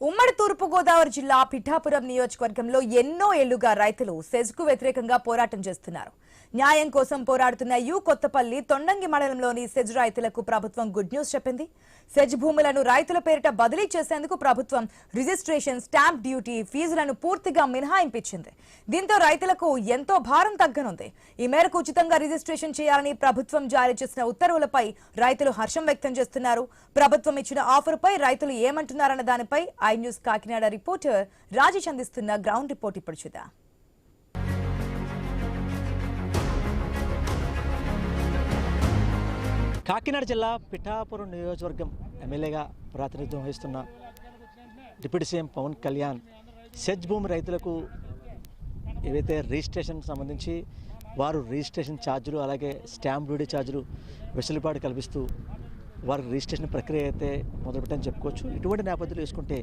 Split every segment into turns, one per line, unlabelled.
ఉమ్మడి తూర్పు గోదావరి జిల్లా పిఠాపురం నియోజకవర్గంలో ఎన్నో ఏళ్లుగా రైతులు సెజ్కు వ్యతిరేకంగా పోరాటం చేస్తున్నారు. న్యాయం కోసం పోరాడుతున్న కొత్తపల్లి తొండంగి మండలంలోని సెజ్ రైతులకు ప్రభుత్వం గుడ్ న్యూస్ చెప్పింది. సెజ్ భూములను రైతుల పేరిట బదిలీ చేసేందుకు ప్రభుత్వం రిజిస్ట్రేషన్, స్టాంప్ డ్యూటీ, ఫీజులను పూర్తిగా మినహాయింపించింది. దీంతో రైతులకు ఎంతో భారం తగ్గనుంది. ఈ మేరకు ఉచితంగా రిజిస్ట్రేషన్ చేయాలని ప్రభుత్వం జారీ చేసిన ఉత్తర్వులపై రైతులు హర్షం వ్యక్తం చేస్తున్నారు. ప్రభుత్వం ఇచ్చిన ఆఫర్పై రైతులు ఏమంటున్నారన్న దానిపై I news Kakinada reporter Rajesh అందిస్తున్న గ్రౌండ్ రిపోర్ట్ ఇప్పుడు చూద్దాం.
కాకినాడ జిల్లా పిఠాపురం నియోజకవర్గం ఎమ్మెల్యేగా ప్రాతినిధ్యం వహిస్తున్న deputy CM Pawan Kalyan SEZ భూమి రైతులకు ఏవైతే రిజిస్ట్రేషన్కి సంబంధించి వారు రిజిస్ట్రేషన్ ఛార్జీలు అలాగే స్టాంప్ డ్యూటీ ఛార్జీలు వెసులుబాటు కల్పిస్తూ వారి రిజిస్ట్రేషన్ ప్రక్రియ అయితే మొదలుపెట్టని చెప్పుకోవచ్చు. ఇటువంటి నేపథ్యంలో చూసుకుంటే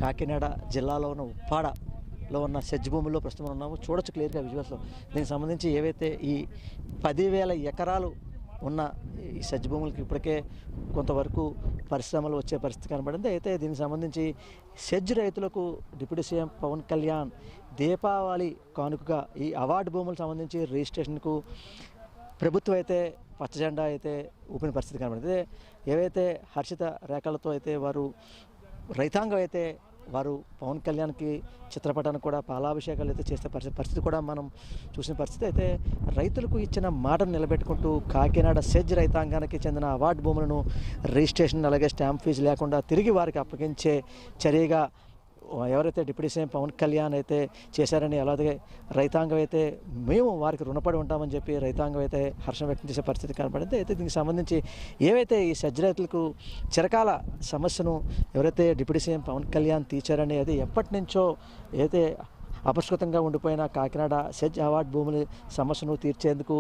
కాకినాడ జిల్లాలో ఉన్న ఉప్పాడలో ఉన్న సెజ్ భూముల్లో ప్రస్తుతం ఉన్నాము. చూడొచ్చు క్లియర్గా విజువల్స్లో. దీనికి సంబంధించి ఏవైతే ఈ 10,000 ఎకరాలు ఉన్న ఈ సెజ్ భూములకి ఇప్పటికే కొంతవరకు పరిశ్రమలు వచ్చే పరిస్థితి కనబడింది. అయితే దీనికి సంబంధించి సెజ్ రైతులకు డిప్యూటీ సీఎం పవన్ కళ్యాణ్ దీపావళి కానుకగా ఈ అవార్డు భూములకు సంబంధించి రిజిస్ట్రేషన్కు ప్రభుత్వం అయితే పచ్చజెండా అయితే ఊపిన పరిస్థితి కనబడింది. ఏవైతే హర్షిత రేఖలతో అయితే వారు రైతాంగం అయితే వారు పవన్ కళ్యాణ్కి చిత్రపటానికి కూడా పాలాభిషేకాలు అయితే చేసే పరిస్థితి కూడా మనం చూసిన పరిస్థితి. అయితే రైతులకు ఇచ్చిన మాటను నిలబెట్టుకుంటూ కాకినాడ సెజ్ రైతాంగానికి చెందిన అవార్డు భూములను రిజిస్ట్రేషన్ అలాగే స్టాంప్ ఫీజు లేకుండా తిరిగి వారికి అప్పగించే చర్యగా ఎవరైతే డిప్యూటీ సీఎం పవన్ కళ్యాణ్ అయితే చేశారని, అలాగే రైతాంగం అయితే మేము వారికి రుణపడి ఉంటామని చెప్పి రైతాంగం అయితే హర్షం వ్యక్తం చేసే పరిస్థితి కనబడింది. అయితే దీనికి సంబంధించి ఏవైతే ఈ సెజ్ రైతులకు చిరకాల సమస్యను ఎవరైతే డిప్యూటీ సీఎం పవన్ కళ్యాణ్ తీర్చారని, అది ఎప్పటి నుంచో అయితే అపరిష్కృతంగా ఉండిపోయిన కాకినాడ సెజ్ అవార్డు భూముల సమస్యను తీర్చేందుకు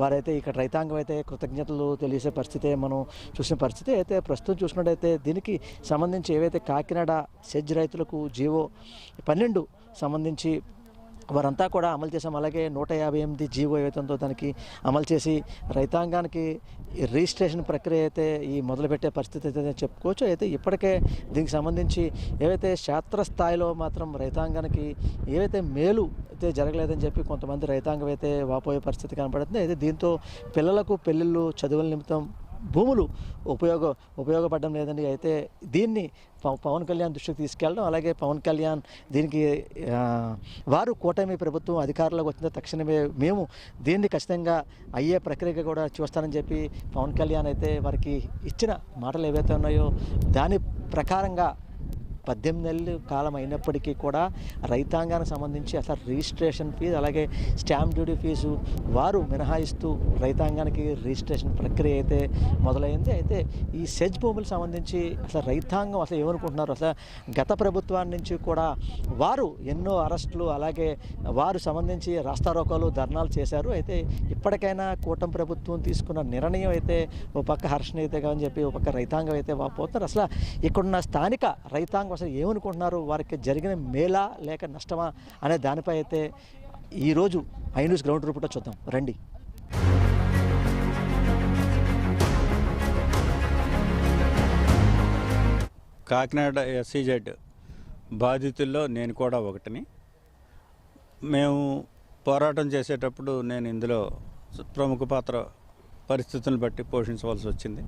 వారైతే ఇక్కడ రైతాంగం అయితే కృతజ్ఞతలు తెలియజేసే పరిస్థితి మనం చూసిన పరిస్థితి. అయితే ప్రస్తుతం చూసుకున్నట్టయితే దీనికి సంబంధించి ఏవైతే కాకినాడ సెజ్ రైతులకు జీవో 12 సంబంధించి వారంతా కూడా అమలు చేసాం. అలాగే 158 జీవో ఏవైతే ఉందో దానికి అమలు చేసి రైతాంగానికి రిజిస్ట్రేషన్ ప్రక్రియ అయితే ఈ మొదలుపెట్టే పరిస్థితి అయితే చెప్పుకోవచ్చు. అయితే ఇప్పటికే దీనికి సంబంధించి ఏవైతే క్షేత్రస్థాయిలో మాత్రం రైతాంగానికి ఏవైతే మేలు అయితే జరగలేదని చెప్పి కొంతమంది రైతాంగం అయితే వాపోయే పరిస్థితి కనపడుతుంది. అయితే దీంతో పిల్లలకు పెళ్ళిళ్ళు, చదువుల నిమిత్తం భూములు ఉపయోగపడడం లేదని అయితే దీన్ని పవన్ కళ్యాణ్ దృష్టికి తీసుకెళ్ళడం, అలాగే పవన్ కళ్యాణ్ దీనికి వారు కూటమి ప్రభుత్వం అధికారంలోకి వచ్చిన తక్షణమే మేము దీన్ని ఖచ్చితంగా అయ్యే ప్రక్రియగా కూడా చూస్తానని చెప్పి పవన్ కళ్యాణ్ అయితే వారికి ఇచ్చిన మాటలు ఏవైతే ఉన్నాయో దాని ప్రకారంగా 18 నెలల కాలం అయినప్పటికీ కూడా రైతాంగానికి సంబంధించి అసలు రిజిస్ట్రేషన్ ఫీజు అలాగే స్టాంప్ డ్యూటీ ఫీజు వారు మినహాయిస్తూ రైతాంగానికి రిజిస్ట్రేషన్ ప్రక్రియ అయితే మొదలైంది. అయితే ఈ సెజ్ భూములకు సంబంధించి అసలు రైతాంగం అసలు ఏమనుకుంటున్నారు, అసలు గత ప్రభుత్వాన్ని నుంచి కూడా వారు ఎన్నో అరెస్టులు అలాగే వారు సంబంధించి రాస్తారోకోలు, ధర్నాలు చేశారు. అయితే ఇప్పటికైనా కూటమి ప్రభుత్వం తీసుకున్న నిర్ణయం అయితే ఓ పక్క హర్షణీయత అని చెప్పి ఓ పక్క రైతాంగం అయితే వాపోతున్నారు. అసలు ఇక్కడున్న స్థానిక రైతాంగం అసలు ఏమనుకుంటున్నారు, వారికి జరిగిన మేలా లేక నష్టమా అనే దానిపై అయితే ఈరోజు ఐ న్యూస్ గ్రౌండ్ రిపోర్ట్ చూద్దాం రండి.
కాకినాడ ఎస్సీజెడ్ బాధితుల్లో నేను కూడా ఒకటిని. మేము పోరాటం చేసేటప్పుడు నేను ఇందులో ప్రముఖ పాత్ర పరిస్థితులను బట్టి పోషించవలసి వచ్చింది.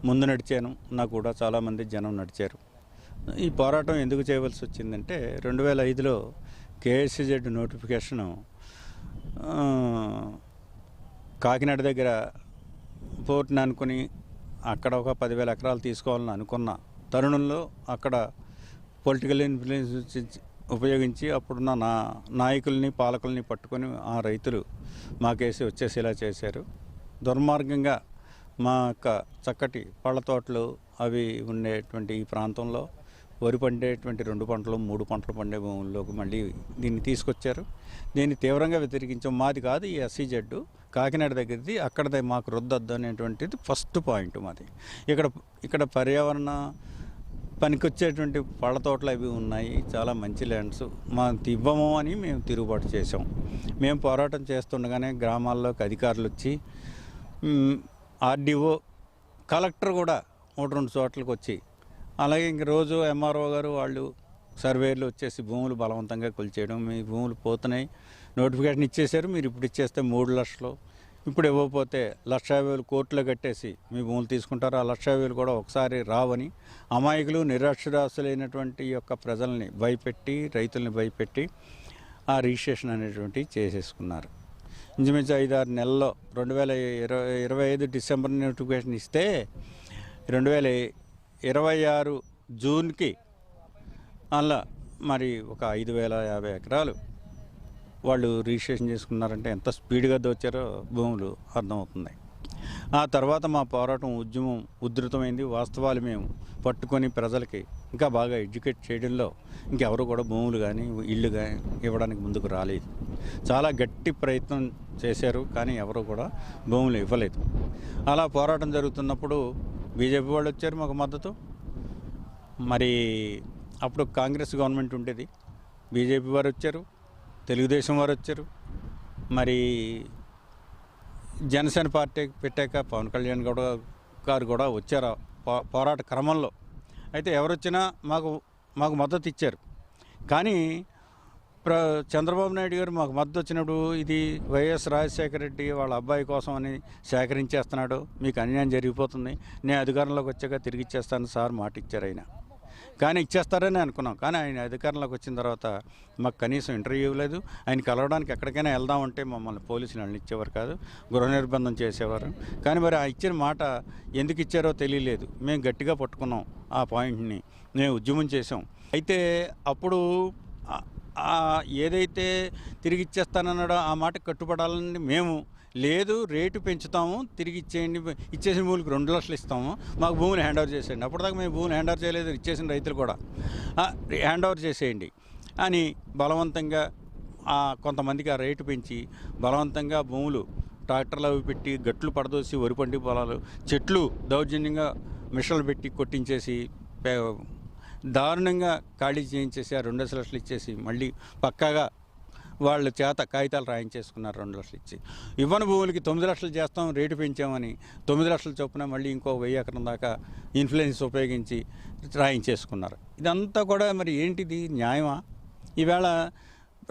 ముందు నడిచాను, నాకు కూడా చాలామంది జనం నడిచారు. ఈ పోరాటం ఎందుకు చేయవలసి వచ్చిందంటే 2005లో కేఎస్సీజెడ్ నోటిఫికేషను కాకినాడ దగ్గర పోర్ట్ని అనుకుని అక్కడ ఒక 10,000 ఎకరాలు తీసుకోవాలని అనుకున్న తరుణంలో అక్కడ పొలిటికల్ ఇన్ఫ్లుయెన్స్ ఉపయోగించి అప్పుడున్న నాయకుల్ని, పాలకుల్ని పట్టుకొని ఆ రైతులు మాకేసి వచ్చేసేలా చేశారు. దుర్మార్గంగా మా యొక్క చక్కటి పళ్ళ తోటలు అవి ఉండేటువంటి ఈ ప్రాంతంలో వరి పండేటువంటి 2 పంటలు 3 పంటలు పండే భూముల్లోకి మళ్ళీ దీన్ని తీసుకొచ్చారు. దీన్ని తీవ్రంగా వ్యతిరేకించాం. మాది కాదు ఈ ఎస్సీజెడ్, కాకినాడ దగ్గరది, అక్కడది మాకు రుద్దొద్దు అనేటువంటిది ఫస్ట్ పాయింట్ మాది. ఇక్కడ పర్యావరణ పనికొచ్చేటువంటి పళ్ళ తోటలు అవి ఉన్నాయి, చాలా మంచి ల్యాండ్స్ మాకు ఇవ్వము అని మేము తిరుగుబాటు చేసాం. మేము పోరాటం చేస్తుండగానే గ్రామాల్లోకి అధికారులు వచ్చి ఆర్డీఓ, కలెక్టర్ కూడా 3-2 చోట్లకి వచ్చి అలాగే ఇంక రోజు ఎంఆర్ఓ గారు వాళ్ళు సర్వేలు వచ్చేసి భూములు బలవంతంగా కొలిచేయడం, మీ భూములు పోతున్నాయి, నోటిఫికేషన్ ఇచ్చేశారు, మీరు ఇప్పుడు ఇచ్చేస్తే 3 లక్షలు, ఇప్పుడు ఇవ్వకపోతే 1,50,000 కోర్టులో కట్టేసి మీ భూములు తీసుకుంటారు, ఆ 1,50,000 కూడా ఒకసారి రావని అమాయకులు నిరక్షరాస్యులైనటువంటి యొక్క ప్రజల్ని భయపెట్టి, రైతుల్ని భయపెట్టి ఆ రిజిస్ట్రేషన్ అనేటువంటివి చేసేసుకున్నారు. ఇంచుమించు 5-6 నెలల్లో 2025 డిసెంబర్ నోటిఫికేషన్ ఇస్తే 2026 జూన్కి అలా మరి ఒక 5,050 ఎకరాలు వాళ్ళు రిజిస్ట్రేషన్ చేసుకున్నారంటే ఎంత స్పీడ్గా దోచారో భూములు అర్థమవుతుంది. ఆ తర్వాత మా పోరాటం ఉద్యమం ఉధృతమైంది. వాస్తవాలు మేము పట్టుకొని ప్రజలకి ఇంకా బాగా ఎడ్యుకేట్ చేయడంలో ఇంకెవరు కూడా భూములు కానీ ఇళ్ళు కానీ ఇవ్వడానికి ముందుకు రాలేదు. చాలా గట్టి ప్రయత్నం చేశారు, కానీ ఎవరు కూడా భూములు ఇవ్వలేదు. అలా పోరాటం జరుగుతున్నప్పుడు బీజేపీ వాళ్ళు వచ్చారు మాకు మద్దతు. మరి అప్పుడు కాంగ్రెస్ గవర్నమెంట్ ఉండేది, బీజేపీ వారు వచ్చారు, తెలుగుదేశం వారు వచ్చారు, మరి జనసేన పార్టీ పెట్టాక పవన్ కళ్యాణ్ గారు కూడా వచ్చారు పోరాట క్రమంలో. అయితే ఎవరు వచ్చినా మాకు మద్దతు ఇచ్చారు. కానీ చంద్రబాబు నాయుడు గారు మాకు మద్దతు వచ్చినప్పుడు ఇది వైఎస్ రాజశేఖర రెడ్డి వాళ్ళ అబ్బాయి కోసం అని సేకరించేస్తున్నాడు, మీకు అన్యాయం జరిగిపోతుంది, నేను అధికారంలోకి వచ్చాక తిరిగి ఇచ్చేస్తాను సార్ మాట ఇచ్చారు ఆయన. కానీ ఇచ్చేస్తారని అనుకున్నాం. కానీ ఆయన అధికారంలోకి వచ్చిన తర్వాత మాకు కనీసం ఇంటర్వ్యూ లేదు. ఆయన కలవడానికి ఎక్కడికైనా వెళ్దామంటే మమ్మల్ని పోలీసులు వెళ్ళనిచ్చేవారు కాదు, గృహ నిర్బంధం చేసేవారు. కానీ మరి ఆ ఇచ్చిన మాట ఎందుకు ఇచ్చారో తెలియలేదు. మేము గట్టిగా పట్టుకున్నాం ఆ పాయింట్ని, మేము ఉద్యమం చేసాం. అయితే అప్పుడు ఏదైతే తిరిగి ఇచ్చేస్తానన్నాడో ఆ మాట కట్టుబడాలని మేము లేదు, రేటు పెంచుతాము, తిరిగి ఇచ్చేయండి, ఇచ్చేసిన భూములకు 2 లక్షలు ఇస్తాము, మాకు భూమిని హ్యాండ్ ఓవర్ చేసేయండి. అప్పటిదాకా మేము భూమిని హ్యాండ్ ఓవర్ చేయలేదు, ఇచ్చేసిన రైతులు కూడా హ్యాండ్ ఓవర్ చేసేయండి అని బలవంతంగా కొంతమందికి ఆ రేటు పెంచి బలవంతంగా భూములు ట్రాక్టర్లు అవి పెట్టి గట్లు పడదోసి వరి పండి పొలాలు చెట్లు దౌర్జన్యంగా మిషన్లు పెట్టి కొట్టించేసి దారుణంగా ఖాళీ చేయించేసి ఆ 2 లక్షలు ఇచ్చేసి మళ్ళీ పక్కాగా వాళ్ళ చేత కాగితాలు రాయించేసుకున్నారు 2 లక్షలు ఇచ్చి. ఇవ్వని భూములకి 9 లక్షలు చేస్తాం రేటు పెంచామని 9 లక్షల చొప్పున మళ్ళీ ఇంకో 1000 ఎకరం దాకా ఇన్ఫ్లుయెన్స్ ఉపయోగించి రాయించేసుకున్నారు. ఇదంతా కూడా మరి ఏంటిది న్యాయమా? ఈవేళ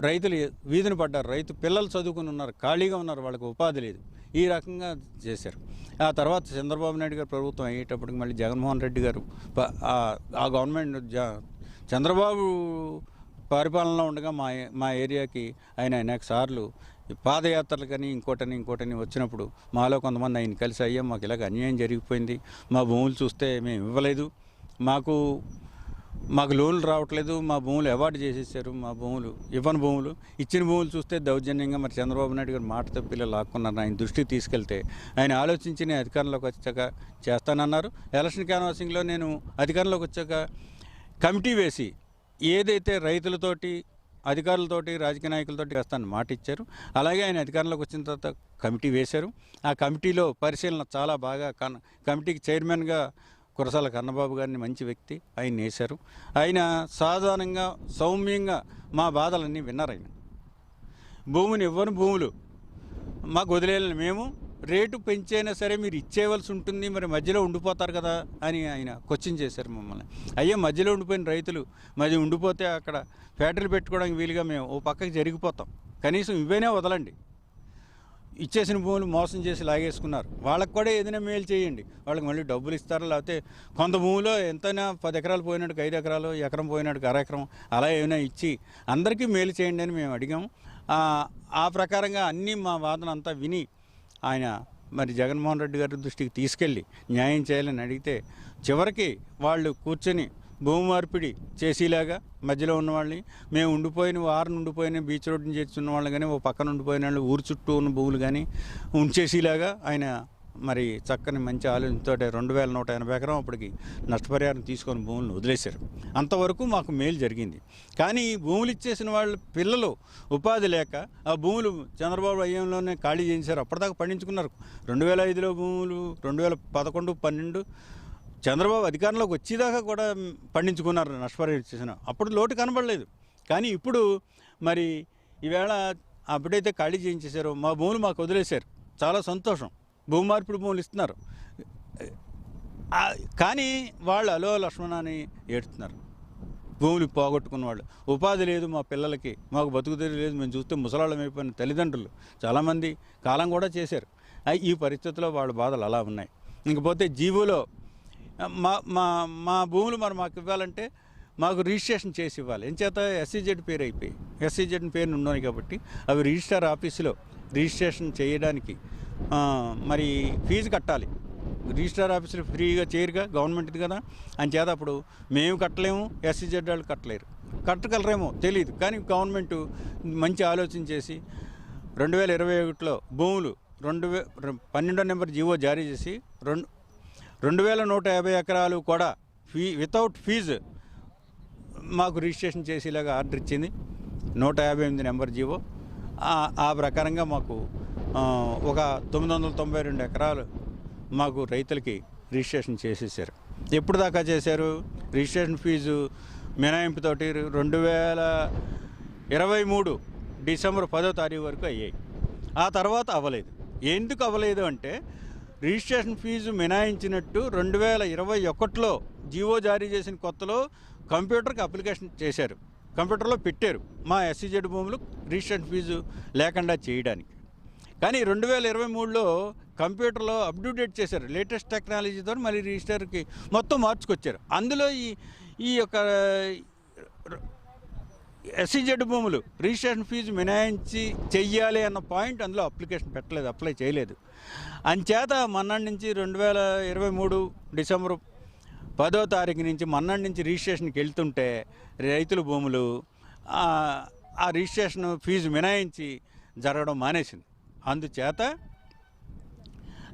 రైతులు వీధిని పడ్డారు, రైతు పిల్లలు చదువుకుని ఉన్నారు, ఖాళీగా ఉన్నారు, వాళ్ళకి ఉపాధి లేదు. ఈ రకంగా చేశారు. ఆ తర్వాత చంద్రబాబు నాయుడు గారు ప్రభుత్వం అయ్యేటప్పటికి మళ్ళీ జగన్మోహన్ రెడ్డి గారు ఆ గవర్నమెంట్ చంద్రబాబు పరిపాలనలో ఉండగా మా ఏరియాకి ఆయన అనేక సార్లు పాదయాత్రలు కానీ ఇంకోటని వచ్చినప్పుడు మాలో కొంతమంది ఆయన కలిసి అయ్యా మాకు ఇలాగ అన్యాయం జరిగిపోయింది, మా భూములు చూస్తే మేము ఇవ్వలేదు, మాకు లోన్లు రావట్లేదు, మా భూములు అవార్డు చేసేసారు, మా భూములు ఇవ్వని భూములు, ఇచ్చిన భూములు చూస్తే దౌర్జన్యంగా మరి చంద్రబాబు నాయుడు గారు మాట తప్పిలో లాక్కున్నారు. ఆయన దృష్టికి తీసుకెళ్తే ఆయన ఆలోచించి నేను అధికారంలోకి వచ్చాక చేస్తానన్నారు. ఎలక్షన్ క్యాన్వాసింగ్లో నేను అధికారంలోకి వచ్చాక కమిటీ వేసి ఏదైతే రైతులతోటి అధికారులతోటి రాజకీయ నాయకులతోటి వేస్తానని మాట ఇచ్చారు. అలాగే ఆయన అధికారంలోకి వచ్చిన తర్వాత కమిటీ వేశారు. ఆ కమిటీలో పరిశీలన చాలా బాగా కమిటీకి చైర్మన్గా కురసాల కన్నబాబు గారిని మంచి వ్యక్తి ఆయన వేశారు. ఆయన సాధారణంగా సౌమ్యంగా మా బాధలన్నీ విన్నారు. ఆయన భూమిని ఇవ్వని భూములు మాకు వదిలేయాలని, మేము రేటు పెంచైనా సరే మీరు ఇచ్చేయవలసి ఉంటుంది, మరి మధ్యలో ఉండిపోతారు కదా అని ఆయన క్వశ్చన్ చేశారు మమ్మల్ని. అయ్యే మధ్యలో ఉండిపోయిన రైతులు మరి ఉండిపోతే అక్కడ ఫ్యాక్టరీలు పెట్టుకోవడానికి వీలుగా మేము ఓ పక్కకి జరిగిపోతాం, కనీసం ఇవేనే వదలండి. ఇచ్చేసిన భూములు మోసం చేసి లాగేసుకున్నారు, వాళ్ళకి కూడా ఏదైనా మేలు చేయండి, వాళ్ళకి మళ్ళీ డబ్బులు ఇస్తారా, లేకపోతే కొంత భూమిలో ఎంతైనా 10 ఎకరాలు పోయినాడుకి 5 ఎకరాలు, ఎకరం పోయినాడుకి 1/2 ఎకరం అలా ఏమైనా ఇచ్చి అందరికీ మేలు చేయండి అని మేము అడిగాము. ఆ ప్రకారంగా అన్నీ మా వాదన అంతా విని ఆయన మరి జగన్మోహన్ రెడ్డి గారి దృష్టికి తీసుకెళ్ళి న్యాయం చేయాలని అడిగితే చివరికి వాళ్ళు కూర్చొని భూమి మార్పిడి చేసేలాగా మధ్యలో ఉన్న వాళ్ళని, మేము ఉండిపోయిన బీచ్ రోడ్డుని చేస్తున్న వాళ్ళు కానీ ఓ పక్కన ఉండిపోయిన వాళ్ళు ఊరు చుట్టూ ఉన్న భూములు కానీ ఉంచేసేలాగా ఆయన మరి చక్కని మంచి ఆలోచనతో 2180 ఎకరం అప్పటికి నష్టపరిహారం తీసుకొని భూములను వదిలేశారు. అంతవరకు మాకు మేలు జరిగింది. కానీ భూములు ఇచ్చేసిన వాళ్ళ పిల్లలు ఉపాధి లేక ఆ భూములు చంద్రబాబు హయాంలోనే ఖాళీ చేశారు. అప్పటిదాకా పండించుకున్నారు. 2005లో భూములు 2011, 12 చంద్రబాబు అధికారంలోకి వచ్చేదాకా కూడా పండించుకున్నారు, నష్టపరిహారం ఇచ్చేసిన. అప్పుడు లోటు కనబడలేదు. కానీ ఇప్పుడు మరి ఈవేళ అప్పుడైతే ఖాళీ చేయించేశారో మా భూములు మాకు వదిలేశారు. చాలా సంతోషం. భూమి మార్పిడి భూములు ఇస్తున్నారు. కానీ వాళ్ళు అలో లక్ష్మణ అని ఏడుతున్నారు. భూములు పోగొట్టుకున్న వాళ్ళు, ఉపాధి లేదు మా పిల్లలకి, మాకు బతుకు తెరి లేదు, మేము చూస్తే ముసలాళ్ళం అయిపోయిన తల్లిదండ్రులు చాలామంది కాలం కూడా చేశారు. ఈ పరిస్థితుల్లో వాళ్ళ బాధలు అలా ఉన్నాయి. ఇంకపోతే జీవోలో మా భూములు మరి మాకు ఇవ్వాలంటే మాకు రిజిస్ట్రేషన్ చేసి ఇవ్వాలి. ఎంచేత SEZ పేరు అయిపోయి SEZ పేరు ఉన్నాయి కాబట్టి అవి రిజిస్టర్ ఆఫీసులో రిజిస్ట్రేషన్ చేయడానికి మరి ఫీజు కట్టాలి. రిజిస్టర్ ఆఫీసులు ఫ్రీగా చేయరుగా, గవర్నమెంట్ది కదా. అంచేత అప్పుడు మేము కట్టలేము, SEZ వాళ్ళు కట్టలేరు. కట్టగలరేమో తెలియదు, కానీ గవర్నమెంట్ మంచి ఆలోచన చేసి 2021లో భూములు 12వ నెంబర్ జీవో జారీ చేసి 2150 ఎకరాలు కూడా వితౌట్ ఫీజు మాకు రిజిస్ట్రేషన్ చేసేలాగా ఆర్డర్ ఇచ్చింది 158 నెంబర్ జీవో. ఆ ప్రకారంగా మాకు ఒక 992 ఎకరాలు మాకు రైతులకి రిజిస్ట్రేషన్ చేసేసారు. ఎప్పుడు దాకా చేశారు? రిజిస్ట్రేషన్ ఫీజు మినహాయింపుతోటి 2023 డిసెంబర్ 10వ తారీఖు వరకు అయ్యాయి. ఆ తర్వాత అవ్వలేదు. ఎందుకు అవ్వలేదు అంటే రిజిస్ట్రేషన్ ఫీజు మినహాయించినట్టు 2021లో జీవో జారీ చేసిన కొత్తలో కంప్యూటర్కి అప్లికేషన్ చేశారు, కంప్యూటర్లో పెట్టారు మా SEZ భూములు రిజిస్ట్రేషన్ ఫీజు లేకుండా చేయడానికి. కానీ 2023లో కంప్యూటర్లో అప్డేట్ చేశారు, లేటెస్ట్ టెక్నాలజీతో మళ్ళీ రిజిస్టర్కి మొత్తం మార్చుకొచ్చారు. అందులో ఈ యొక్క SEZ భూములు రిజిస్ట్రేషన్ ఫీజు మినహాయించి చెయ్యాలి అన్న పాయింట్ అందులో అప్లికేషన్ పెట్టలేదు, అప్లై చేయలేదు. అంచేత మన్నాడు నుంచి 2023 డిసెంబర్ 10వ తారీఖు నుంచి మన్నాడు నుంచి రిజిస్ట్రేషన్కి వెళ్తుంటే రైతుల భూములు ఆ రిజిస్ట్రేషన్ ఫీజు మినహాయించి జరగడం మానేసింది. అందుచేత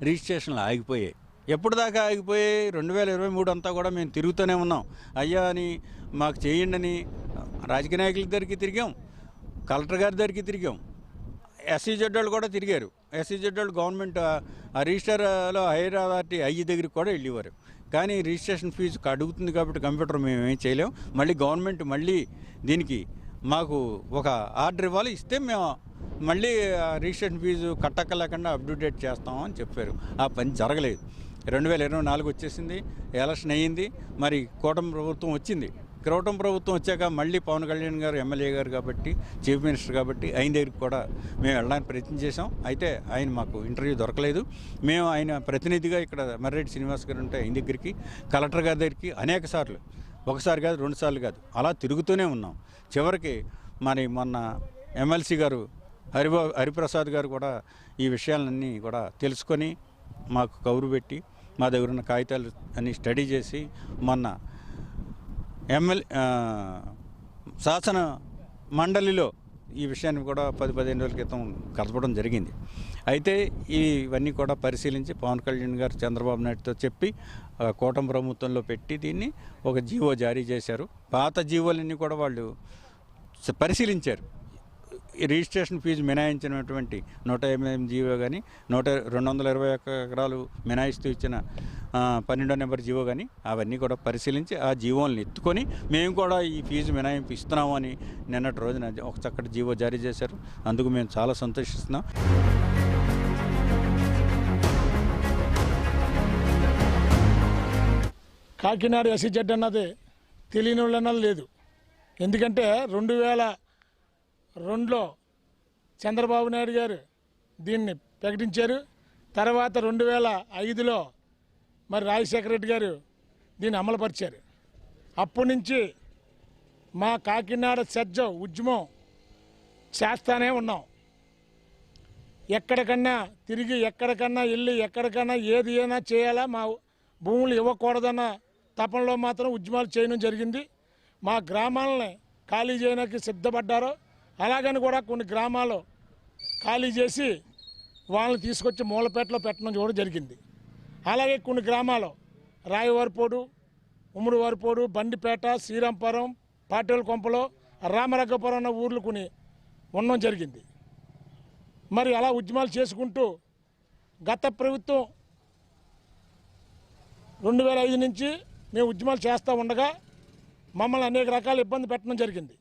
రిజిస్ట్రేషన్లు ఆగిపోయాయి. ఎప్పుడు దాకా ఆగిపోయాయి? 2023 అంతా కూడా మేము తిరుగుతూనే ఉన్నాం. అయ్యా అని మాకు చేయండి అని రాజకీయ నాయకుల దగ్గరికి తిరిగాం, కలెక్టర్ గారి దగ్గరికి తిరిగాం, SEZ వాళ్ళు కూడా తిరిగారు. SEZ వాళ్ళు గవర్నమెంట్ ఆ రిజిస్టర్లో హైర్ అథారిటీ అయ్యి దగ్గరికి కూడా వెళ్ళేవారు. కానీ రిజిస్ట్రేషన్ ఫీజు అడుగుతుంది కాబట్టి కంప్యూటర్ మేము ఏం చేయలేం, మళ్ళీ గవర్నమెంట్ మళ్ళీ దీనికి మాకు ఒక ఆర్డర్ ఇవ్వాలి, ఇస్తే మేము మళ్ళీ రిజిస్ట్రేషన్ ఫీజు కట్టక్కలేకుండా అప్డేట్ చేస్తామని చెప్పారు. ఆ పని జరగలేదు. 2024 వచ్చేసింది, ఎలక్షన్ అయ్యింది, మరి కూటమి ప్రభుత్వం వచ్చింది. కూటమి ప్రభుత్వం వచ్చాక మళ్ళీ పవన్ కళ్యాణ్ గారు ఎమ్మెల్యే గారు కాబట్టి, చీఫ్ మినిస్టర్ కాబట్టి ఆయన దగ్గరికి కూడా మేము వెళ్ళడానికి ప్రయత్నం చేసాం. అయితే ఆయన మాకు ఇంటర్వ్యూ దొరకలేదు. మేము ఆయన ప్రతినిధిగా ఇక్కడ మర్రెడ్డి శ్రీనివాస్ గారు ఉంటే ఆయన దగ్గరికి, కలెక్టర్ గారి దగ్గరికి అనేక సార్లు, ఒకసారి కాదు 2 సార్లు కాదు, అలా తిరుగుతూనే ఉన్నాం. చివరికి మరి మొన్న ఎమ్మెల్సీ గారు హరిప్రసాద్ గారు కూడా ఈ విషయాలన్నీ కూడా తెలుసుకొని మాకు కౌరు పెట్టి మా దగ్గర ఉన్న కాగితాలు అన్నీ స్టడీ చేసి మొన్న శాసన మండలిలో ఈ విషయాన్ని కూడా 10-15 రోజుల క్రితం కలపడం జరిగింది. అయితే ఇవన్నీ కూడా పరిశీలించి పవన్ కళ్యాణ్ గారు చంద్రబాబు నాయుడుతో చెప్పి కూటమి ప్రభుత్వంలో పెట్టి దీన్ని ఒక జీవో జారీ చేశారు. పాత జీవోలన్నీ కూడా వాళ్ళు పరిశీలించారు. రిజిస్ట్రేషన్ ఫీజు మినహాయించినటువంటి 158 జీవో కానీ 220 ఎకరాలు మినహాయిస్తూ ఇచ్చిన 12వ నెంబర్ జీవో కానీ అవన్నీ కూడా పరిశీలించి ఆ జీవోలను ఎత్తుకొని మేము కూడా ఈ ఫీజు మినహాయింపు ఇస్తున్నాము అని నిన్నటి రోజున ఒక చక్కటి జీవో జారీ చేశారు. అందుకు మేము చాలా సంతోషిస్తున్నాం.
కాకినాడ SEZ అన్నది తెలియని వాళ్ళన్నది లేదు. ఎందుకంటే 2002లో చంద్రబాబు నాయుడు గారు దీన్ని ప్రకటించారు. తర్వాత 2005లో మరి రాజశేఖర రెడ్డి గారు దీన్ని అమలుపరిచారు. అప్పటి నుంచి మా కాకినాడ సెజ్ ఉద్యమం చేస్తానే ఉన్నాం. ఎక్కడికన్నా తిరిగి ఎక్కడికన్నా వెళ్ళి ఎక్కడికన్నా ఏది అయినా చేయాలా, మా భూములు ఇవ్వకూడదన్న తపనలో మాత్రం ఉద్యమాలు చేయడం జరిగింది. మా గ్రామాలని ఖాళీ చేయడానికి సిద్ధపడ్డారు. అలాగని కూడా కొన్ని గ్రామాలు ఖాళీ చేసి వాళ్ళని తీసుకొచ్చి మూలపేటలో పెట్టడం కూడా జరిగింది. అలాగే కొన్ని గ్రామాలు రాయవారిపోడు, ఉమ్మడివారిపోడు, బండిపేట, శ్రీరాంపురం, పాటేల కొంపలో, రామరగ్గపురం అన్న ఊర్లు కొన్ని ఉండడం జరిగింది. మరి అలా ఉద్యమాలు చేసుకుంటూ గత ప్రభుత్వం 2005 నుంచి మేము ఉద్యమాలు చేస్తూ ఉండగా మమ్మల్ని అనేక రకాల ఇబ్బంది పెట్టడం జరిగింది.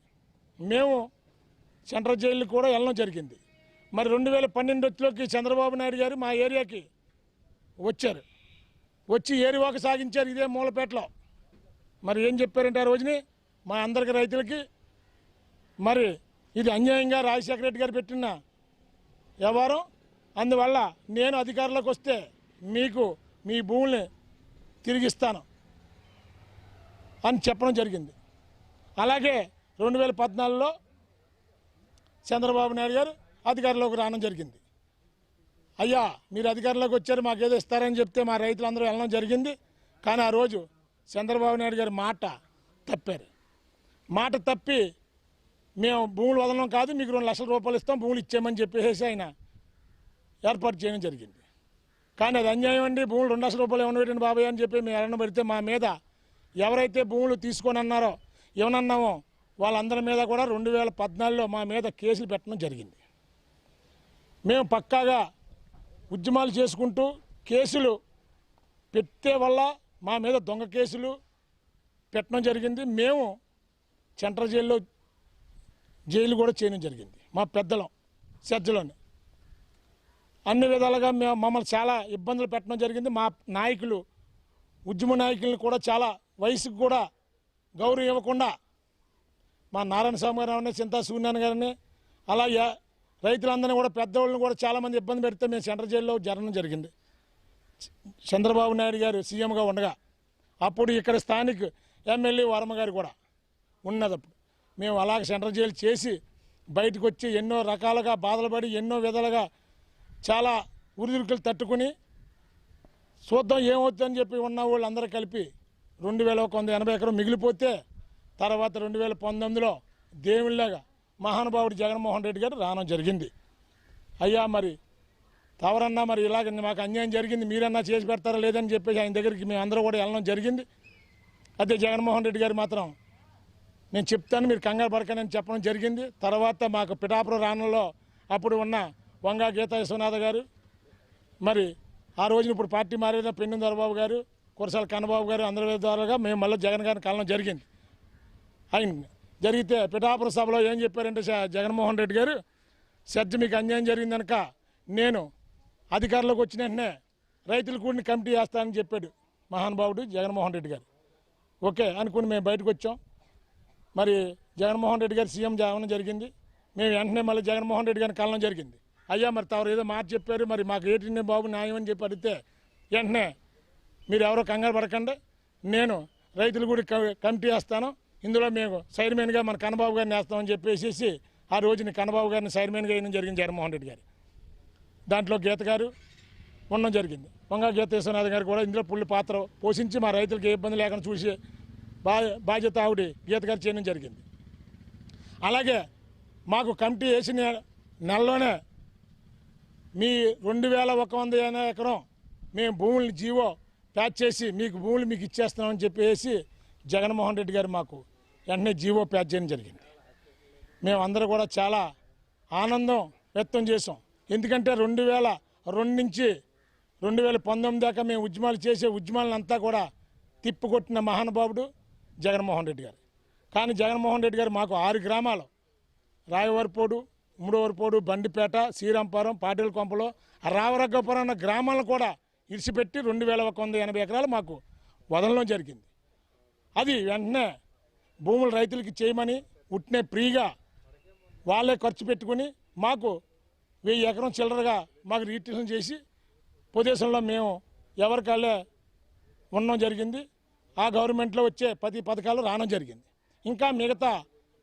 మేము సెంట్రల్ జైలు కూడా వెళ్ళడం జరిగింది. మరి 2012లోకి చంద్రబాబు నాయుడు గారు మా ఏరియాకి వచ్చారు. వచ్చి ఏరివాక సాగించారు ఇదే మూలపేటలో. మరి ఏం చెప్పారంటే ఆ రోజుని మా అందరికి రైతులకి మరి ఇది అన్యాయంగా రాజశేఖర రెడ్డి గారు పెట్టిన వ్యవహారం, అందువల్ల నేను అధికారంలోకి వస్తే మీకు మీ భూముల్ని తిరిగిస్తాను అని చెప్పడం జరిగింది. అలాగే 2014లో చంద్రబాబు నాయుడు గారు అధికారంలోకి రావడం జరిగింది. అయ్యా మీరు అధికారంలోకి వచ్చారు మాకేదో ఇస్తారని చెప్తే మా రైతులందరూ వెళ్ళడం జరిగింది. కానీ ఆ రోజు చంద్రబాబు నాయుడు గారు మాట తప్పారు. మాట తప్పి మేము భూములు వదలడం కాదు, మీకు 2 లక్షల రూపాయలు ఇస్తాం, భూములు ఇచ్చేయమని చెప్పేసి ఆయన ఏర్పాటు చేయడం జరిగింది. కానీ అది అన్యాయం అండి. భూములు 2 లక్షల రూపాయలు ఏమన్నా పెట్టండి బాబాయ్ అని చెప్పి మేము ఎవరన్నా పెడితే మా మీద ఎవరైతే భూములు తీసుకొని అన్నారో ఏమన్నామో వాళ్ళందరి మీద కూడా 2014లో మా మీద కేసులు పెట్టడం జరిగింది. మేము పక్కాగా ఉద్యమాలు చేసుకుంటూ కేసులు పెట్టే వల్ల మా మీద దొంగ కేసులు పెట్టడం జరిగింది. మేము సెంట్రల్ జైలు కూడా చేయడం జరిగింది. మా పెద్దలం సజ్జలోనే అన్ని విధాలుగా మమ్మల్ని చాలా ఇబ్బందులు పెట్టడం జరిగింది. మా నాయకులు ఉద్యమ నాయకులను కూడా చాలా వయసుకు కూడా గౌరవం ఇవ్వకుండా మా నారాయణ స్వామి గారు చింతా సూర్యనారాయణ గారిని అలాగే రైతులందరినీ కూడా పెద్దవాళ్ళని కూడా చాలామంది ఇబ్బంది పెడితే మేము సెంట్రల్ జైల్లో జరగడం జరిగింది. చంద్రబాబు నాయుడు గారు సీఎంగా ఉండగా అప్పుడు ఇక్కడ స్థానిక ఎమ్మెల్యే వర్మ గారు కూడా ఉన్నదప్పుడు మేము అలాగ సెంట్రల్ జైలు చేసి బయటకు వచ్చి ఎన్నో రకాలుగా బాధలు పడి ఎన్నో విధాలుగా చాలా ఉరిదురుకులు తట్టుకుని చూద్దాం ఏమవుతుందని చెప్పి ఉన్న వాళ్ళు అందరూ కలిపి 2180 ఎకరం మిగిలిపోతే తర్వాత 2019లో దేవుళ్ళగా మహానుభావుడు జగన్మోహన్ రెడ్డి గారు రావడం జరిగింది. అయ్యా మరి తవరన్నా మరి ఇలాగ మాకు అన్యాయం జరిగింది, మీరన్నా చేసి పెడతారా లేదని చెప్పేసి ఆయన దగ్గరికి మేము అందరూ కూడా వెళ్ళడం జరిగింది. అదే జగన్మోహన్ రెడ్డి గారు మాత్రం నేను చెప్తాను మీరు కంగారు పడకనని చెప్పడం జరిగింది. తర్వాత మాకు పిఠాపురం రానంలో అప్పుడు ఉన్న వంగా గీతా విశ్వనాథ గారు మరి ఆ రోజున ఇప్పుడు పార్టీ మారిన పెన్ను దొరబాబు గారు కురసాల కన్నబాబు గారు అందరి ద్వారాగా మేము మళ్ళీ జగన్ గారిని కలవడం జరిగింది. ఆయన జరిగితే పిఠాపురం సభలో ఏం చెప్పారంటే జగన్మోహన్ రెడ్డి గారు సజ్జ మీకు అన్యాయం జరిగిందనక నేను అధికారంలోకి వచ్చిన వెంటనే రైతుల కూడిని కమిటీ వేస్తానని చెప్పాడు మహానుభావుడు జగన్మోహన్ రెడ్డి గారు. ఓకే అనుకుని మేము బయటకు వచ్చాం. మరి జగన్మోహన్ రెడ్డి గారు సీఎం అవ్వడం జరిగింది. మేము వెంటనే మళ్ళీ జగన్మోహన్ రెడ్డి గారిని కలవడం జరిగింది. అయ్యా మరి తవరు ఏదో మాట చెప్పారు, మరి మాకు ఏంటి బాబు న్యాయం అని చెప్పి అడిగితే వెంటనే మీరు ఎవరో కంగారు పడకండి, నేను రైతులు కూడా కమిటీ వేస్తాను, ఇందులో మేము చైర్మన్గా మన కన్నబాబు గారిని వేస్తామని చెప్పేసి ఆ రోజుని కన్నబాబు గారిని చైర్మన్గా వేయడం జరిగింది జగన్మోహన్ రెడ్డి గారు. దాంట్లో గీత గారు ఉండడం జరిగింది. వంగా గీత విశ్వనాథ్ గారు కూడా ఇందులో పుల్లి పాత్ర పోషించి మా రైతులకు ఏ ఇబ్బంది లేకుండా చూసి బాధ్యత ఆవిడ గీత గారు చేయడం జరిగింది. అలాగే మాకు కమిటీ వేసిన నెలలోనే మీ 2100 ఎకరం మేము భూముల్ని జీవో ప్యాచ్ చేసి మీకు భూములు మీకు ఇచ్చేస్తున్నామని చెప్పేసి జగన్మోహన్ రెడ్డి గారు మాకు వెంటనే జీవో ప్యాచ్ చేయడం జరిగింది. మేమందరూ కూడా చాలా ఆనందం వ్యక్తం చేసాం. ఎందుకంటే 2002 నుంచి 2019 దాకా మేము ఉద్యమాలు చేసే ఉద్యమాలంతా కూడా తిప్పికొట్టిన మహానుభావుడు జగన్మోహన్ రెడ్డి గారు. కానీ జగన్మోహన్ రెడ్డి గారు మాకు 6 గ్రామాలు రాయవరపోడు, మూడవరపోడు, బండిపేట, శ్రీరాంపురం, పాటిల్ కొంపలో రావరగ్గపురం అన్న గ్రామాలను కూడా ఇడిచిపెట్టి 2180 ఎకరాలు మాకు వదలడం జరిగింది. అది వెంటనే భూములు రైతులకి చేయమని ఉట్నే ఫ్రీగా వాళ్ళే ఖర్చు పెట్టుకుని మాకు 1000 ఎకరం చిల్లరగా మాకు రిజిస్ట్రేషన్ చేసి పొదేశంలో మేము ఎవరికాళ్ళే ఉండడం జరిగింది. ఆ గవర్నమెంట్లో వచ్చే 10 పథకాలు రావడం జరిగింది. ఇంకా మిగతా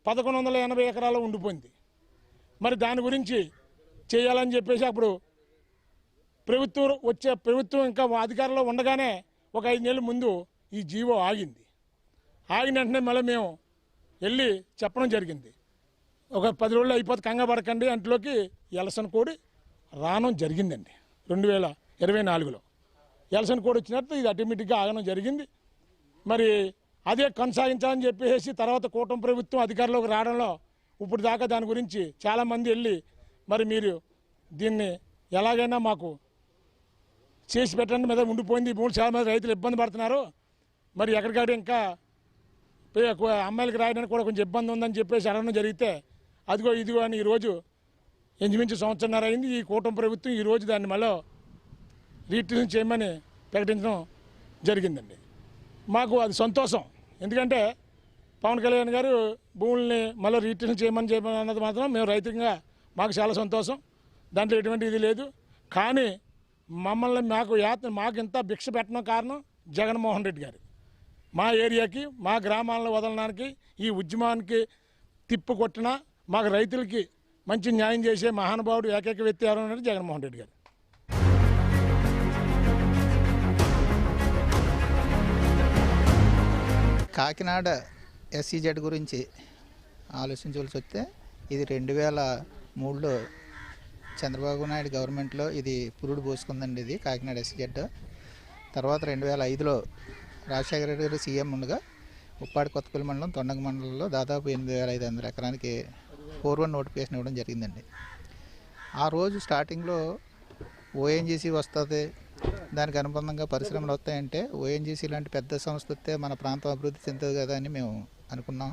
1180 ఎకరాలు ఉండిపోయింది. మరి దాని గురించి చేయాలని చెప్పేసి అప్పుడు ప్రభుత్వం ఇంకా అధికారంలో ఉండగానే ఒక 5 నెలల ముందు ఈ జీవో ఆగింది. ఆగిన వెంటనే మళ్ళీ మేము వెళ్ళి చెప్పడం జరిగింది. ఒక 10 రోజులు అయిపోతే కంగా పడకండి, అంట్లోకి ఎలక్షన్ కోడ్ రావడం జరిగిందండి. 2024లో ఎలక్షన్ కోడ్ వచ్చినట్టు ఇది ఆటోమేటిక్గా ఆగడం జరిగింది. మరి అదే కొనసాగించాలని చెప్పేసి తర్వాత కూటమి ప్రభుత్వం అధికారంలోకి రావడంలో ఇప్పుడు దాకా దాని గురించి చాలామంది వెళ్ళి మరి మీరు దీన్ని ఎలాగైనా మాకు చేసి పెట్టండి మీద ఉండిపోయింది. ఈ భూములు చాలామంది రైతులు ఇబ్బంది పడుతున్నారు, మరి ఎక్కడికాడ ఇంకా అమ్మాయిలకు రాయడానికి కూడా కొంచెం ఇబ్బంది ఉందని చెప్పేసి అడగడం జరిగితే అదిగో ఇదిగో అని ఈరోజు ఇంచుమించు 1.5 సంవత్సరం అయింది. ఈ కూటమి ప్రభుత్వం ఈరోజు దాన్ని మళ్ళీ రిజిస్ట్రేషన్ చేయమని ప్రకటించడం జరిగిందండి. మాకు అది సంతోషం. ఎందుకంటే పవన్ కళ్యాణ్ గారు భూముల్ని మళ్ళీ రిజిస్ట్రేషన్ చేయమని అన్నది మాత్రం మేము రైతుగా మాకు చాలా సంతోషం. దాంట్లో ఎటువంటి ఇది లేదు. కానీ మమ్మల్ని మాకు ఇంత భిక్ష పెట్టడం కారణం జగన్మోహన్ రెడ్డి గారు. మా ఏరియాకి మా గ్రామాలను వదలడానికి ఈ ఉద్యమానికి తిప్పు కొట్టిన మాకు రైతులకి మంచి న్యాయం చేసే మహానుభావుడు ఏకైక వ్యక్తి ఎవరు అంటే జగన్మోహన్ రెడ్డి గారు.
కాకినాడ ఎస్సీజెడ్ గురించి ఆలోచించవలసి వస్తే ఇది 2003లో చంద్రబాబు నాయుడు గవర్నమెంట్లో ఇది పురుడు పోసుకుందండి. ఇది కాకినాడ ఎస్సీజెడ్ తర్వాత 2005లో రాజశేఖర రెడ్డి గారు సీఎం ఉండగా ఉప్పాడి కొత్తపల్లి మండలం తొండంగ మండలంలో దాదాపు 8,500 ఎకరానికి 4-1 నోటిఫికేషన్ ఇవ్వడం జరిగిందండి. ఆ రోజు స్టార్టింగ్లో ఓఎన్జీసీ వస్తుంది, దానికి అనుబంధంగా పరిశ్రమలు వస్తాయంటే ఓఎన్జీసీ లాంటి పెద్ద సంస్థ వస్తే మన ప్రాంతం అభివృద్ధి చెందుతుంది కదా అని మేము అనుకున్నాం.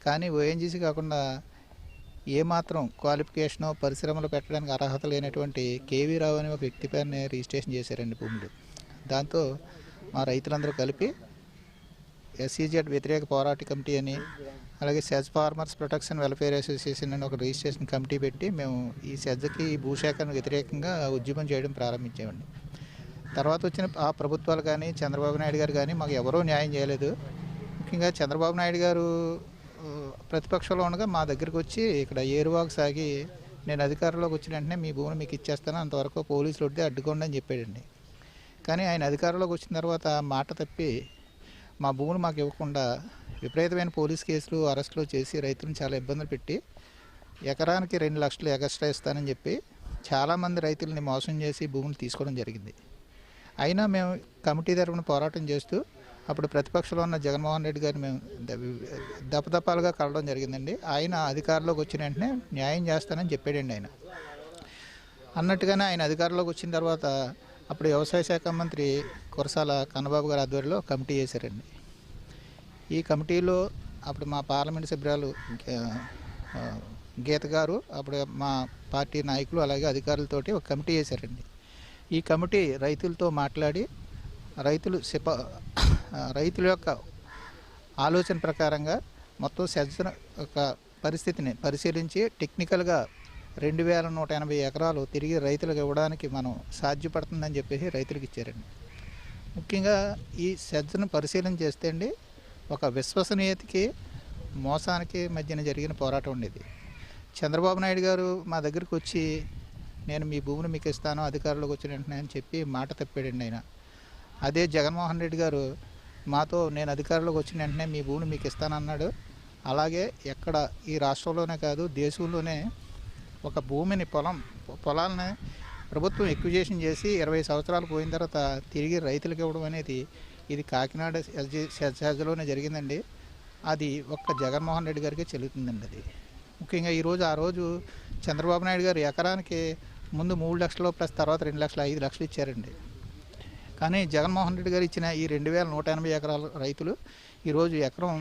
కానీ ఓఎన్జీసీ కాకుండా ఏమాత్రం క్వాలిఫికేషను పరిశ్రమలు పెట్టడానికి అర్హత లేనటువంటి కేవీ రావు అనే ఒక వ్యక్తి పేరుని రిజిస్ట్రేషన్ చేశారండి భూములు. దాంతో మా రైతులందరూ కలిపి ఎస్సీజెడ్ వ్యతిరేక పోరాట కమిటీ అని, అలాగే SEZ farmers protection welfare association అని ఒక రిజిస్ట్రేషన్ కమిటీ పెట్టి మేము ఈ సెజ్కి భూసేకరణకు వ్యతిరేకంగా ఉద్యమం చేయడం ప్రారంభించామండి. తర్వాత వచ్చిన ఆ ప్రభుత్వాలు కానీ చంద్రబాబు నాయుడు గారు కానీ మాకు ఎవరూ న్యాయం చేయలేదు. ముఖ్యంగా చంద్రబాబు నాయుడు గారు ప్రతిపక్షంలో ఉండగా మా దగ్గరికి వచ్చి ఇక్కడ ఏరువాకు సాగి నేను అధికారంలోకి వచ్చిన వెంటనే మీ భూమిని మీకు ఇచ్చేస్తాను, అంతవరకు పోలీసులు వడ్డే అడ్డుకోండి అని చెప్పాడండి. కానీ ఆయన అధికారంలోకి వచ్చిన తర్వాత మాట తప్పి మా భూములు మాకు ఇవ్వకుండా విపరీతమైన పోలీస్ కేసులు అరెస్టులు చేసి రైతులను చాలా ఇబ్బందులు పెట్టి ఎకరానికి 2 లక్షలు ఎక్స్ట్రా ఇస్తానని చెప్పి చాలామంది రైతులని మోసం చేసి భూములు తీసుకోవడం జరిగింది. అయినా మేము కమిటీ తరఫున పోరాటం చేస్తూ అప్పుడు ప్రతిపక్షంలో ఉన్న జగన్మోహన్ రెడ్డి గారిని మేము దపదపాలుగా కలవడం జరిగిందండి. ఆయన అధికారంలోకి వచ్చిన వెంటనే న్యాయం చేస్తానని చెప్పాడండి. ఆయన అన్నట్టుగానే ఆయన అధికారంలోకి వచ్చిన తర్వాత అప్పుడు వ్యవసాయ శాఖ మంత్రి కురసాల కన్నబాబు గారి ఆధ్వర్యంలో కమిటీ చేశారండి. ఈ కమిటీలో అప్పుడు మా పార్లమెంట్ సభ్యురాలు గీత గారు, అప్పుడు మా పార్టీ నాయకులు అలాగే అధికారులతోటి ఒక కమిటీ చేశారండి. ఈ కమిటీ రైతులతో మాట్లాడి రైతుల యొక్క ఆలోచన ప్రకారంగా మొత్తం సెజ్జన యొక్క పరిస్థితిని పరిశీలించి టెక్నికల్గా 2,180 ఎకరాలు తిరిగి రైతులకు ఇవ్వడానికి మనం సాధ్యపడుతుందని చెప్పేసి రైతులకు ఇచ్చారండి. ముఖ్యంగా ఈ సెజ్జను పరిశీలన చేస్తే అండి ఒక విశ్వసనీయతకి మోసానికి మధ్యన జరిగిన పోరాటం ఉండేది. చంద్రబాబు నాయుడు గారు మా దగ్గరికి వచ్చి నేను మీ భూమిని మీకు ఇస్తాను అధికారంలోకి వచ్చిన వెంటనే అని చెప్పి మాట తప్పాడండి ఆయన. అదే జగన్మోహన్ రెడ్డి గారు మాతో నేను అధికారంలోకి వచ్చిన వెంటనే మీ భూమిని మీకు ఇస్తానన్నాడు. అలాగే ఎక్కడ ఈ రాష్ట్రంలోనే కాదు దేశంలోనే ఒక భూమిని పొలాలని ప్రభుత్వం ఎక్విజేషన్ చేసి 20 సంవత్సరాలు పోయిన తర్వాత తిరిగి రైతులకు ఇవ్వడం అనేది ఇది కాకినాడ సెజ్లోనే జరిగిందండి. అది ఒక్క జగన్మోహన్ రెడ్డి గారికి చెల్లుతుందండి. అది ముఖ్యంగా ఆ రోజు చంద్రబాబు నాయుడు గారు ఎకరానికి ముందు 3 లక్షలు ప్లస్ తర్వాత 2 లక్షలు 5 లక్షలు ఇచ్చారండి. కానీ జగన్మోహన్ రెడ్డి గారు ఇచ్చిన ఈ 2,180 ఎకరాల రైతులు ఈరోజు ఎకరం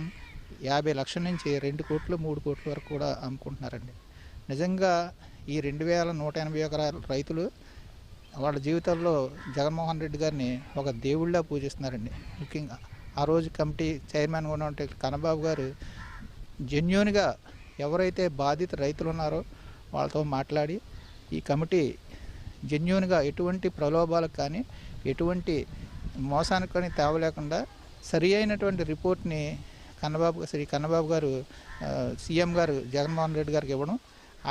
50 లక్షల నుంచి 2 కోట్లు 3 కోట్ల వరకు కూడా అమ్ముకుంటున్నారండి. నిజంగా ఈ 2,180 ఎకరాల రైతులు వాళ్ళ జీవితాల్లో జగన్మోహన్ రెడ్డి గారిని ఒక దేవుళ్ళ పూజిస్తున్నారండి. ముఖ్యంగా ఆ రోజు కమిటీ చైర్మన్గా ఉన్నటువంటి కన్నబాబు గారు జెన్యూన్గా ఎవరైతే బాధిత రైతులు ఉన్నారో వాళ్ళతో మాట్లాడి ఈ కమిటీ జెన్యూన్గా ఎటువంటి ప్రలోభాలకు కానీ ఎటువంటి మోసానికి కానీ తేవలేకుండా సరి అయినటువంటి రిపోర్ట్ని శ్రీ కన్నబాబు గారు సీఎం గారు జగన్మోహన్ రెడ్డి గారికి ఇవ్వడం,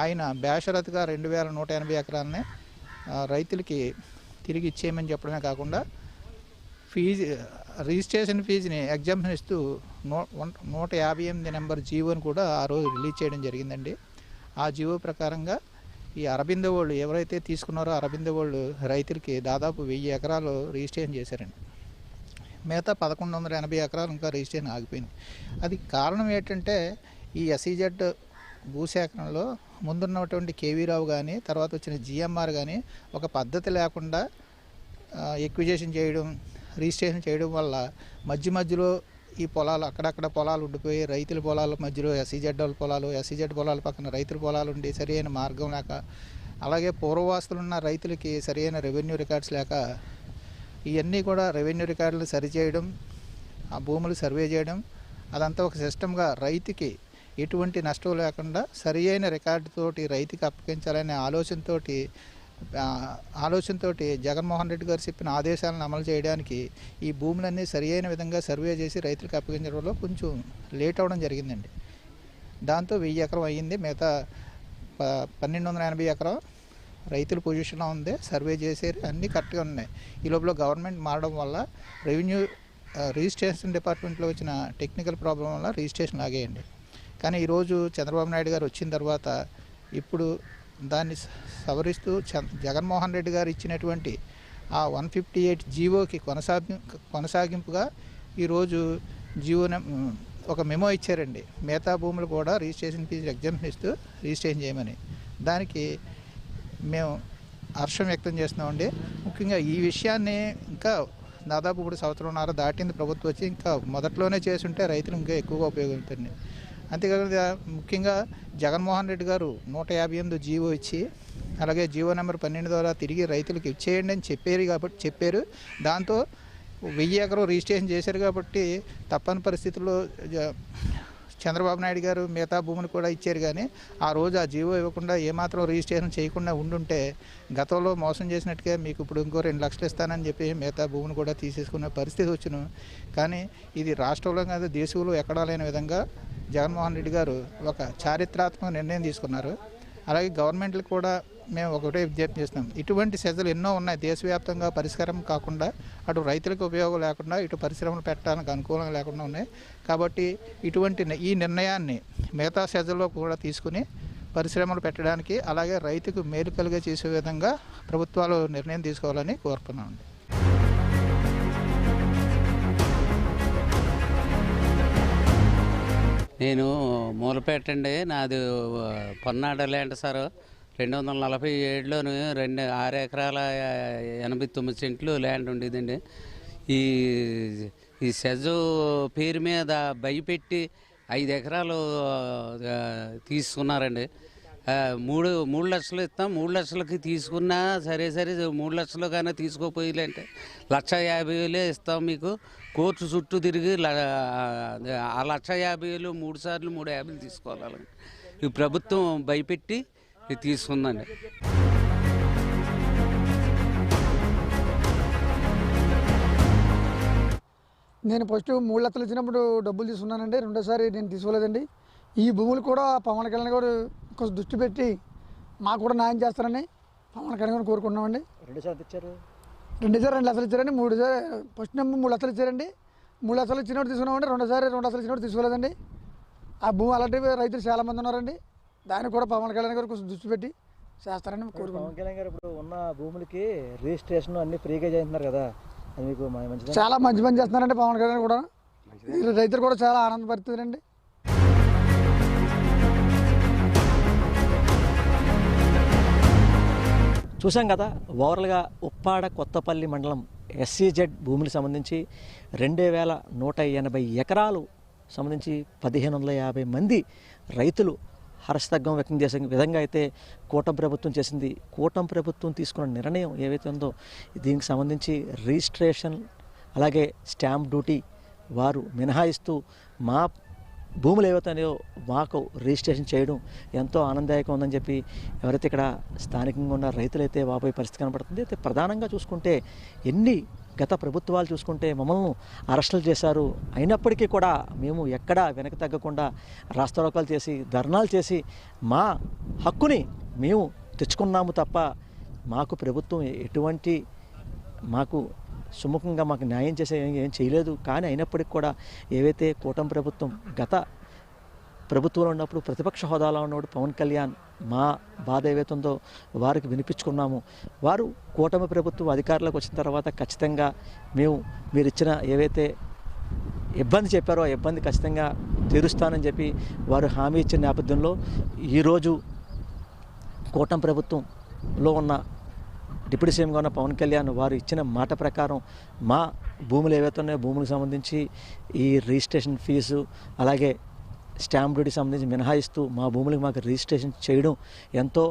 ఆయన బేషరతుగా 2,180 ఎకరాలని రైతులకి తిరిగి ఇచ్చేయమని చెప్పడమే కాకుండా రిజిస్ట్రేషన్ ఫీజుని ఎగ్జామ్షన్ ఇస్తూ 158 నెంబర్ జీవోని కూడా ఆ రోజు రిలీజ్ చేయడం జరిగిందండి. ఆ జీవో ప్రకారంగా ఈ అరబింద వాళ్ళు ఎవరైతే తీసుకున్నారో అరబింద వాళ్ళు రైతులకి దాదాపు 1000 ఎకరాలు రిజిస్ట్రేషన్ చేశారండి. మిగతా 1,180 ఎకరాలు ఇంకా రిజిస్ట్రేషన్ ఆగిపోయింది. అది కారణం ఏంటంటే ఈ ఎస్సీజెడ్ భూసేకరణలో ముందున్నటువంటి కేవీ రావు కానీ తర్వాత వచ్చిన జిఎంఆర్ కానీ ఒక పద్ధతి లేకుండా ఎక్విజేషన్ చేయడం రిజిస్ట్రేషన్ చేయడం వల్ల మధ్యలో ఈ పొలాలు అక్కడక్కడ పొలాలు ఉండిపోయి రైతుల పొలాల మధ్యలో ఎస్సీజెడ్ పొలాల పక్కన రైతుల పొలాలు ఉండి సరైన మార్గం లేక, అలాగే పూర్వవాసులున్న రైతులకి సరైన రెవెన్యూ రికార్డ్స్ లేక ఇవన్నీ కూడా రెవెన్యూ రికార్డులు సరిచేయడం, ఆ భూములు సర్వే చేయడం, అదంతా ఒక సిస్టమ్గా రైతుకి ఎటువంటి నష్టం లేకుండా సరి అయిన రికార్డుతోటి రైతుకి అప్పగించాలనే ఆలోచనతోటి జగన్మోహన్ రెడ్డి గారు చెప్పిన ఆదేశాలను అమలు చేయడానికి ఈ భూములన్నీ సరి అయిన విధంగా సర్వే చేసి రైతులకు అప్పగించడంలో కొంచెం లేట్ అవ్వడం జరిగిందండి. దాంతో 1000 ఎకరం అయ్యింది. మిగతా 1280 ఎకరం రైతుల పొజిషన్లో ఉంది. సర్వే చేసేది అన్నీ కరెక్ట్గా ఉన్నాయి. ఈ లోపల గవర్నమెంట్ మారడం వల్ల రిజిస్ట్రేషన్ డిపార్ట్మెంట్లో వచ్చిన టెక్నికల్ ప్రాబ్లం వల్ల రిజిస్ట్రేషన్ ఆగేయండి. కానీ ఈరోజు చంద్రబాబు నాయుడు గారు వచ్చిన తర్వాత ఇప్పుడు దాన్ని సవరిస్తూ జగన్మోహన్ రెడ్డి గారు ఇచ్చినటువంటి ఆ 158 జీవోకి కొనసాగింపుగా ఈరోజు ఒక మెమో ఇచ్చారండి. మిగతా భూములు కూడా రిజిస్ట్రేషన్ ఫీజు ఎగ్జామ్షన్ ఇస్తూ రిజిస్ట్రేషన్ చేయమని. దానికి మేము హర్షం వ్యక్తం చేస్తున్నామండి. ముఖ్యంగా ఈ విషయాన్ని ఇంకా దాదాపు ఇప్పుడు సంవత్సరంన్నర దాటింది ప్రభుత్వం వచ్చి, ఇంకా మొదట్లోనే చేసుంటే రైతులు ఇంకా ఎక్కువగా ఉపయోగపడుతుంది. అంతేకాకుండా ముఖ్యంగా జగన్మోహన్ రెడ్డి గారు 158 జీవో ఇచ్చి, అలాగే జీవో నెంబర్ 12 ద్వారా తిరిగి రైతులకు ఇచ్చేయండి అని చెప్పారు. దాంతో 1000 ఎకరం రిజిస్ట్రేషన్ చేశారు కాబట్టి తప్పని పరిస్థితుల్లో చంద్రబాబు నాయుడు గారు మిగతా భూములు కూడా ఇచ్చారు. కానీ ఆ రోజు ఆ జీవో ఇవ్వకుండా ఏమాత్రం రిజిస్ట్రేషన్ చేయకుండా ఉండుంటే గతంలో మోసం చేసినట్టుగా మీకు ఇప్పుడు ఇంకో 2 లక్షలు ఇస్తానని చెప్పి మిగతా భూములు కూడా తీసేసుకునే పరిస్థితి వచ్చును. కానీ ఇది రాష్ట్రంలో కాదు దేశంలో ఎక్కడా లేని విధంగా జగన్మోహన్ రెడ్డి గారు ఒక చారిత్రాత్మక నిర్ణయం తీసుకున్నారు. అలాగే గవర్నమెంట్లకు కూడా మేము ఒకటే విజ్ఞప్తి చేస్తున్నాం. ఇటువంటి సెజలు ఎన్నో ఉన్నాయి దేశవ్యాప్తంగా, పరిష్కారం కాకుండా అటు రైతులకు ఉపయోగం లేకుండా ఇటు పరిశ్రమలు పెట్టడానికి అనుకూలంగా లేకుండా ఉన్నాయి. కాబట్టి ఈ నిర్ణయాన్ని మిగతా సెజల్లో కూడా తీసుకుని పరిశ్రమలు పెట్టడానికి, అలాగే రైతుకు మేలు కలిగే చేసే విధంగా ప్రభుత్వాలు నిర్ణయం తీసుకోవాలని కోరుతున్నామండి.
నేను మూలపేట అండి. నాది పొన్నాడ ల్యాండ్ సార్. 247లోను 6 ఎకరాల 89 సెంట్లు ల్యాండ్ ఉండేదండి. ఈ సెజు పేరు మీద భయపెట్టి 5 ఎకరాలు తీసుకున్నారండి. 3 లక్షలు ఇస్తాం, 3 లక్షలకి తీసుకున్నా సరే 3 లక్షలు కానీ తీసుకోపోయిలంటే 1,50,000 ఇస్తాం మీకు. కోర్టు చుట్టూ తిరిగి ఆ 1,50,000 3 సార్లు 350 తీసుకోవాలి. ఈ ప్రభుత్వం భయపెట్టి తీసుకుందండి.
నేను ఫస్ట్ 3 లక్షలు ఇచ్చినప్పుడు డబ్బులు తీసుకున్నానండి. రెండోసారి నేను తీసుకోలేదండి. ఈ భూములు కూడా పవన్ కళ్యాణ్ గారు కొంచెం దృష్టి పెట్టి మాకు కూడా న్యాయం చేస్తారని పవన్ కళ్యాణ్ గారు కోరుకున్నామండి. రెండోసారి 2 లక్షలు ఇచ్చారండి. ఫస్ట్ నెంబర్ 3 లక్షలు ఇచ్చారండి. 3 లక్షలు ఇచ్చినప్పుడు తీసుకున్నామండి. రెండోసారి 2 లక్షలు ఇచ్చినప్పుడు తీసుకోలేదండి. ఆ భూమి అలాంటివి రైతులు చాలామంది ఉన్నారండి. దానికి కూడా పవన్ కళ్యాణ్ గారు కొంచెం దృష్టి పెట్టి చేస్తారని కోరుకున్నాం.
పవన్ కళ్యాణ్ గారు ఇప్పుడు ఉన్న భూములకి రిజిస్ట్రేషన్ అన్ని ఫ్రీగా చేస్తున్నారు కదా, అది మీకు
చాలా మంచి పని చేస్తున్నారండి పవన్ కళ్యాణ్ కూడా. రైతులు కూడా చాలా ఆనందపడుతుందండి.
చూసాం కదా, ఓవరాల్గా ఉప్పాడ కొత్తపల్లి మండలం SEZ భూములకు సంబంధించి 2180 ఎకరాలు సంబంధించి 1550 మంది రైతులు హర్షతగ్గం వ్యక్తం చేసే విధంగా అయితే కూటమి ప్రభుత్వం చేసింది. కూటమి ప్రభుత్వం తీసుకున్న నిర్ణయం ఏవైతే ఉందో దీనికి సంబంధించి రిజిస్ట్రేషన్ అలాగే స్టాంప్ డ్యూటీ వారు మినహాయిస్తూ మా భూములు ఏవైతున్నాయో మాకు రిజిస్ట్రేషన్ చేయడం ఎంతో ఆనందదాయకం ఉందని చెప్పి ఎవరైతే ఇక్కడ స్థానికంగా ఉన్న రైతులైతే వాపోయే పరిస్థితి కనపడుతుంది. అయితే ప్రధానంగా చూసుకుంటే గత ప్రభుత్వాలు చూసుకుంటే మమ్మల్ని అరెస్టులు చేశారు. అయినప్పటికీ కూడా మేము ఎక్కడా వెనక తగ్గకుండా రాస్తారోకాలు చేసి ధర్నాలు చేసి మా హక్కుని మేము తెచ్చుకున్నాము తప్ప మాకు ప్రభుత్వం ఎటువంటి సుముఖంగా మాకు న్యాయం చేసే ఏం చేయలేదు. కానీ అయినప్పటికీ కూడా ఏవైతే కూటమి ప్రభుత్వం గత ప్రభుత్వంలో ఉన్నప్పుడు ప్రతిపక్ష హోదాలో ఉన్నప్పుడు పవన్ కళ్యాణ్ మా బాధ ఏవైతుందో వారికి వినిపించుకున్నాము. వారు కూటమి ప్రభుత్వం అధికారంలోకి వచ్చిన తర్వాత ఖచ్చితంగా మీరు ఇచ్చిన ఏవైతే ఇబ్బంది చెప్పారో ఆ ఇబ్బంది ఖచ్చితంగా తీరుస్తానని చెప్పి వారు హామీ ఇచ్చిన నేపథ్యంలో ఈరోజు కూటమి ప్రభుత్వంలో ఉన్న డిప్యూటీ సీఎంగా ఉన్న పవన్ కళ్యాణ్ వారు ఇచ్చిన మాట ప్రకారం మా భూములు ఏవైతే ఉన్నాయో భూములకు సంబంధించి ఈ రిజిస్ట్రేషన్ ఫీజు అలాగే స్టాంప్ డ్యూటీ సంబంధించి మినహాయిస్తూ మా భూములకు మాకు రిజిస్ట్రేషన్ చేయడం ఎంతో